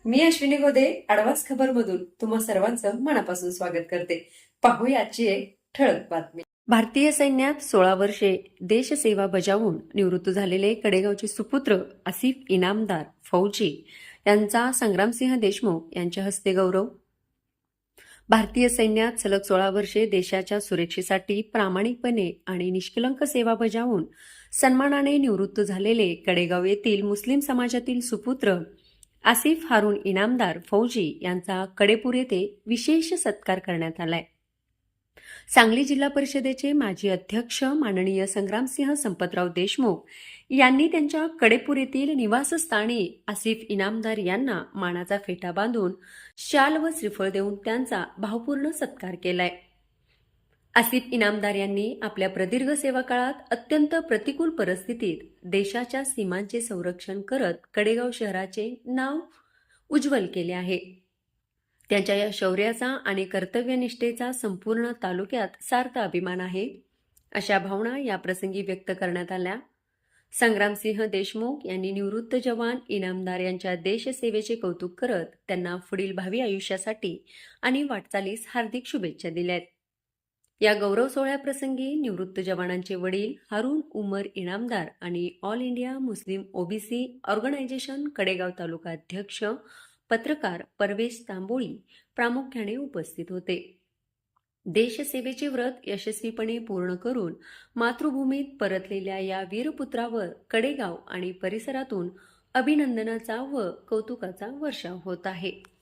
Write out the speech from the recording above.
मी अश्विनी गोदे आडवास खबरमधून तुम्हा सर्वांचं मनापासून स्वागत करते. पाहूया आजची एक ठळक बातमी. भारतीय सैन्यात 16 वर्षे देशसेवा बजावून निवृत्त झालेले कडेगावचे सुपुत्र आसिफ इनामदार फौजी यांचा संग्रामसिंह देशमुख यांच्या हस्ते गौरव. भारतीय सैन्यात सलग 16 वर्षे देशाच्या सुरक्षेसाठी प्रामाणिकपणे आणि निष्कलंक सेवा बजावून सन्मानाने निवृत्त झालेले कडेगाव येथील मुस्लिम समाजातील सुपुत्र आसिफ हारून इनामदार फौजी यांचा कडेपूर येथे विशेष सत्कार करण्यात आलाय. सांगली जिल्हा परिषदेचे माजी अध्यक्ष माननीय संग्रामसिंह संपतराव देशमुख यांनी त्यांच्या कडेपूर येथील निवासस्थानी आसिफ इनामदार यांना मानाचा फेटा बांधून शाल व श्रीफळ देऊन त्यांचा भावपूर्ण सत्कार केलाय. आसिफ इनामदार यांनी आपल्या प्रदीर्घ सेवा काळात अत्यंत प्रतिकूल परिस्थितीत देशाच्या सीमांचे संरक्षण करत कडेगाव शहराचे नाव उज्ज्वल केले आहे. त्यांच्या या शौर्याचा आणि कर्तव्यनिष्ठेचा संपूर्ण तालुक्यात सार्थ अभिमान आहे, अशा भावना या प्रसंगी व्यक्त करण्यात आल्या. संग्रामसिंह देशमुख यांनी निवृत्त जवान इनामदार यांच्या देशसेवेचे कौतुक करत त्यांना पुढील भावी आयुष्यासाठी आणि वाटचालीस हार्दिक शुभेच्छा दिल्यात. या गौरव सोहळ्याप्रसंगी निवृत्त जवानांचे वडील हारून उमर इनामदार आणि all India Muslim OBC organisation Kadegaon taluka अध्यक्ष पत्रकार परवेश तांबोळी प्रामुख्याने उपस्थित होते. देशसेवेचे व्रत यशस्वीपणे पूर्ण करून मातृभूमीत परतलेल्या या वीरपुत्रावर कडेगाव आणि परिसरातून अभिनंदनाचा व कौतुकाचा वर्षाव होत आहे.